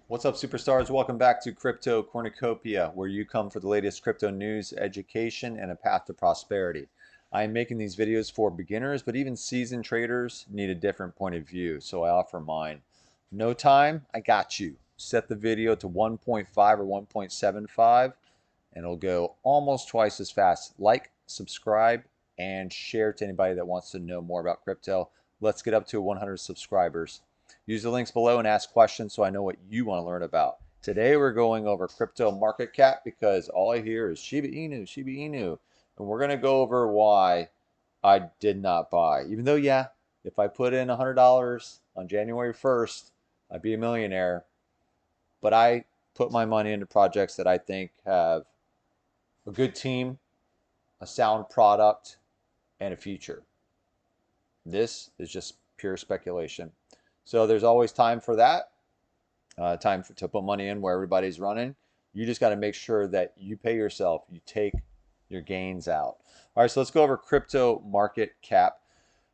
What's up, superstars? Welcome back to Crypto Cornucopia, where you come for the latest crypto news, education, and a path to prosperity. I am making these videos for beginners, but even seasoned traders need a different point of view, so I offer mine. No time? I got you. Set the video to 1.5 or 1.75, and it'll go almost twice as fast. Like, subscribe, and share to anybody that wants to know more about crypto. Let's get up to 100 subscribers. Use the links below and ask questions so I know what you want to learn about. Today we're going over crypto market cap because all I hear is Shiba Inu, Shiba Inu. And we're going to go over why I did not buy. Even though, yeah, if I put in $100 on January 1st, I'd be a millionaire. But I put my money into projects that I think have a good team, a sound product, and a future. This is just pure speculation. So there's always time for that, to put money in where everybody's running. You just got to make sure that you pay yourself, you take your gains out. All right, so let's go over crypto market cap.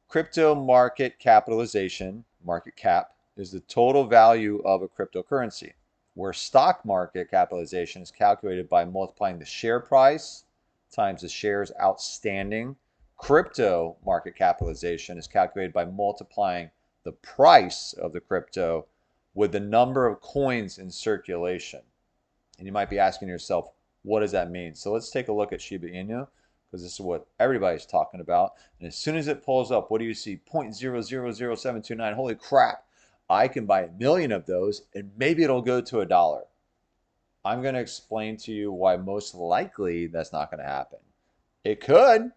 Crypto market capitalization, market cap, is the total value of a cryptocurrency, where stock market capitalization is calculated by multiplying the share price times the shares outstanding. Crypto market capitalization is calculated by multiplying the price of the crypto with the number of coins in circulation. And you might be asking yourself, what does that mean? So let's take a look at Shiba Inu, because this is what everybody's talking about. And as soon as it pulls up, what do you see? 0.000729. Holy crap. I can buy 1,000,000 of those and maybe it'll go to $1. I'm going to explain to you why most likely that's not going to happen. It could.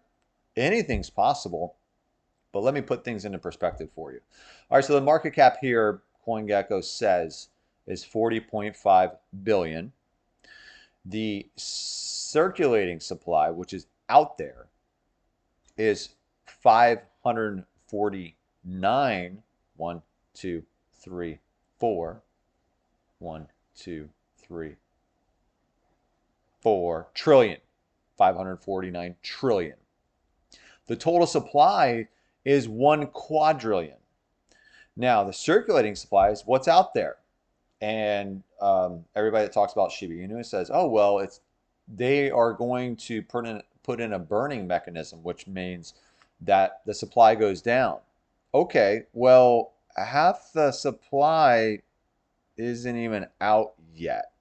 Anything's possible. But let me put things into perspective for you. All right, so the market cap here, CoinGecko says, is 40.5 billion. The circulating supply, which is out there, is 549. 1, 2, 3, 4. 1, 2, 3, 4 trillion. 549 trillion. The total supply is 1 quadrillion. Now, the circulating supply is what's out there. And everybody that talks about Shiba Inu says, oh, well, they are going to put in a burning mechanism, which means that the supply goes down. Okay, well, half the supply isn't even out yet.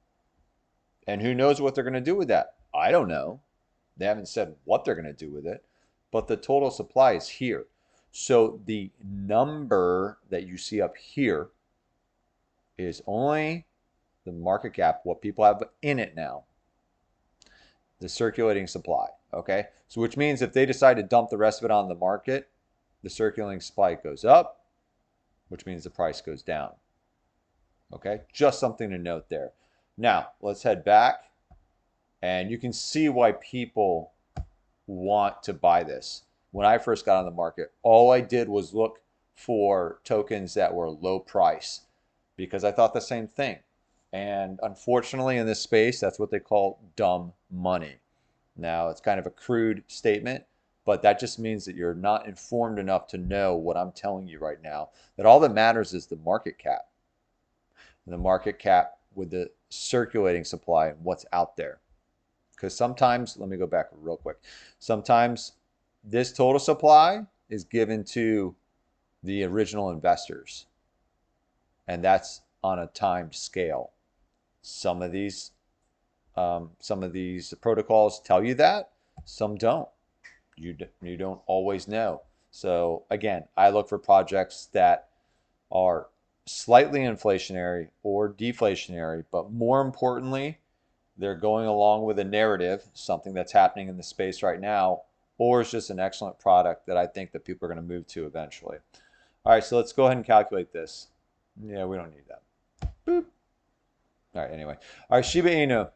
And who knows what they're going to do with that? I don't know. They haven't said what they're going to do with it, but the total supply is here. So the number that you see up here is only the market cap, what people have in it now, the circulating supply. Okay, so which means if they decide to dump the rest of it on the market, the circulating supply goes up, which means the price goes down. Okay, just something to note there. Now let's head back, and you can see why people want to buy this. When I first got on the market, all I did was look for tokens that were low price because I thought the same thing. And unfortunately, in this space, that's what they call dumb money. Now, it's kind of a crude statement, but that just means that you're not informed enough to know what I'm telling you right now, that all that matters is the market cap. The market cap with the circulating supply and what's out there. Because sometimes, let me go back real quick. Sometimes this total supply is given to the original investors, and that's on a timed scale. Some of these protocols tell you that, some don't. You don't always know. So again, I look for projects that are slightly inflationary or deflationary, but more importantly, they're going along with a narrative, something that's happening in the space right now, or it's just an excellent product that I think that people are going to move to eventually. All right, so let's go ahead and calculate this. Yeah, we don't need that. Boop. All right, anyway. All right, Shiba Inu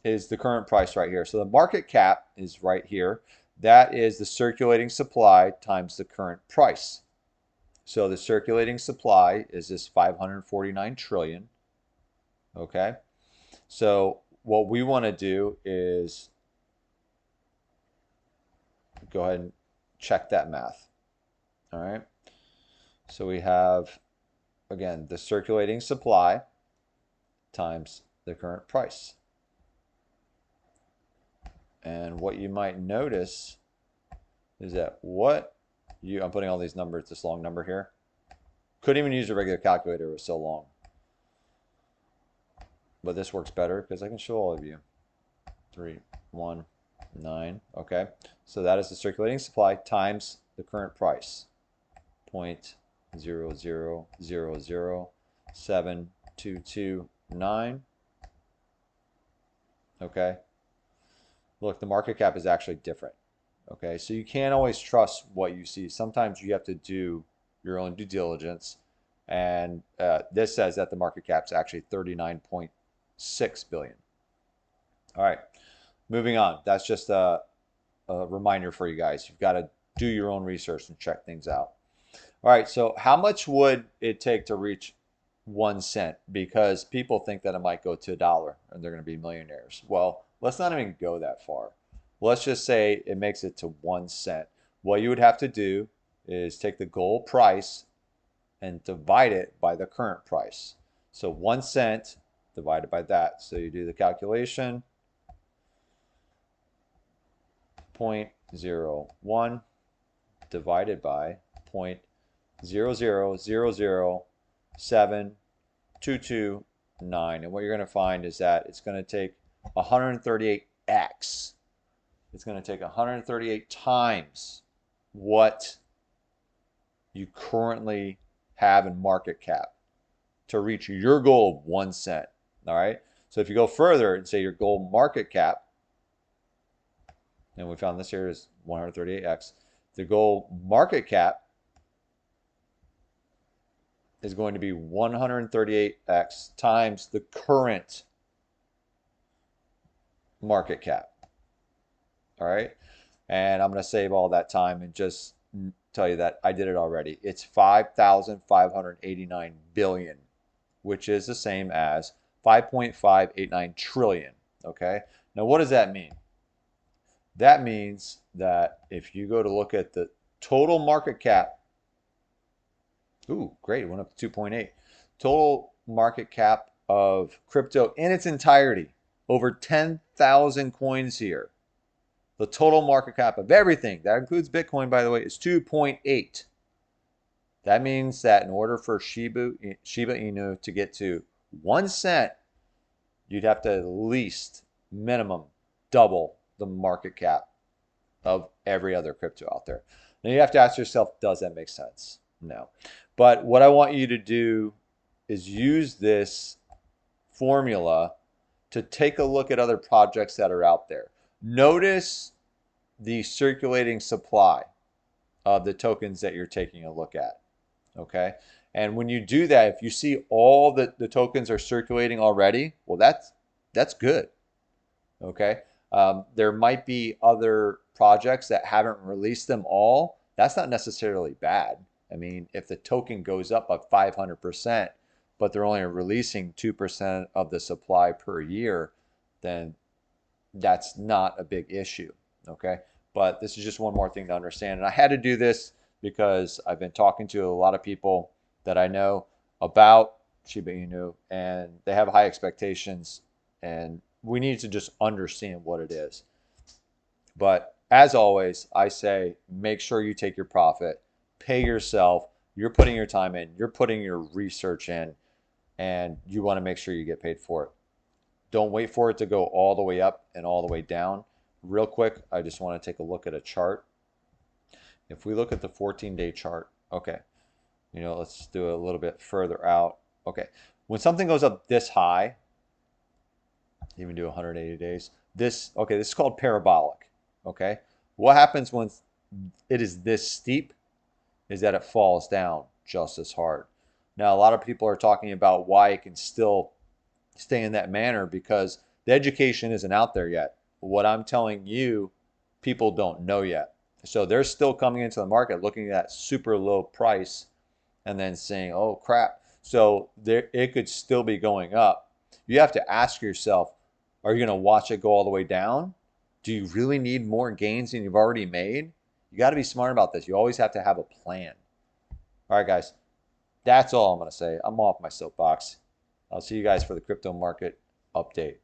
is the current price right here. So the market cap is right here. That is the circulating supply times the current price. So the circulating supply is this 549 trillion. Okay. So what we want to do is go ahead and check that math. All right. So we have, again, the circulating supply times the current price. And what you might notice is that I'm putting all these numbers, this long number here. Couldn't even use a regular calculator, it was so long. But this works better because I can show all of you. 3, 1, 9. Okay, so that is the circulating supply times the current price. 0.0007229. Okay, look, the market cap is actually different. Okay, so you can't always trust what you see. Sometimes you have to do your own due diligence, and this says that the market cap is actually 39.6 billion. All right, moving on. That's just a reminder for you guys. You've got to do your own research and check things out. All right, so how much would it take to reach 1 cent? Because people think that it might go to $1 and they're going to be millionaires. Well, let's not even go that far. Let's just say it makes it to 1 cent. What you would have to do is take the goal price and divide it by the current price. So 1 cent divided by that. So you do the calculation. 0.01 divided by 0.000072229. And what you're going to find is that it's going to take 138x. It's going to take 138 times what you currently have in market cap to reach your goal of 1 cent. All right. So if you go further and say your goal market cap, and we found this here is 138x, the goal market cap is going to be 138x times the current market cap. All right. And I'm going to save all that time and just tell you that I did it already. It's 5,589 billion, which is the same as 5.589 trillion. Okay. Now, what does that mean? That means that if you go to look at the total market cap, ooh, great, it went up to 2.8. Total market cap of crypto in its entirety, over 10,000 coins here. The total market cap of everything, that includes Bitcoin, by the way, is 2.8. That means that in order for Shiba Inu to get to 1 cent, you'd have to at least minimum double the market cap of every other crypto out there. Now you have to ask yourself, does that make sense? No. But what I want you to do is use this formula to take a look at other projects that are out there. Notice the circulating supply of the tokens that you're taking a look at. Okay. And when you do that, if you see all the tokens are circulating already, well, that's good. Okay. There might be other projects that haven't released them all. That's not necessarily bad. I mean, if the token goes up by 500%, but they're only releasing 2% of the supply per year, then that's not a big issue. Okay. But this is just one more thing to understand. And I had to do this because I've been talking to a lot of people that I know about Shiba Inu, and they have high expectations, and we need to just understand what it is. But as always, I say, make sure you take your profit, pay yourself. You're putting your time in, you're putting your research in, and you want to make sure you get paid for it. Don't wait for it to go all the way up and all the way down. Real quick, I just want to take a look at a chart. If we look at the 14-day chart, okay, let's do it a little bit further out. Okay, when something goes up this high, even do 180 days, this is called parabolic. Okay, what happens when it is this steep is that it falls down just as hard. Now, a lot of people are talking about why it can still stay in that manner because the education isn't out there yet. What I'm telling you, people don't know yet. So they're still coming into the market looking at that super low price and then saying, oh crap. So it could still be going up. You have to ask yourself, are you going to watch it go all the way down? Do you really need more gains than you've already made? You got to be smart about this. You always have to have a plan. All right, guys, that's all I'm going to say. I'm off my soapbox. I'll see you guys for the crypto market update.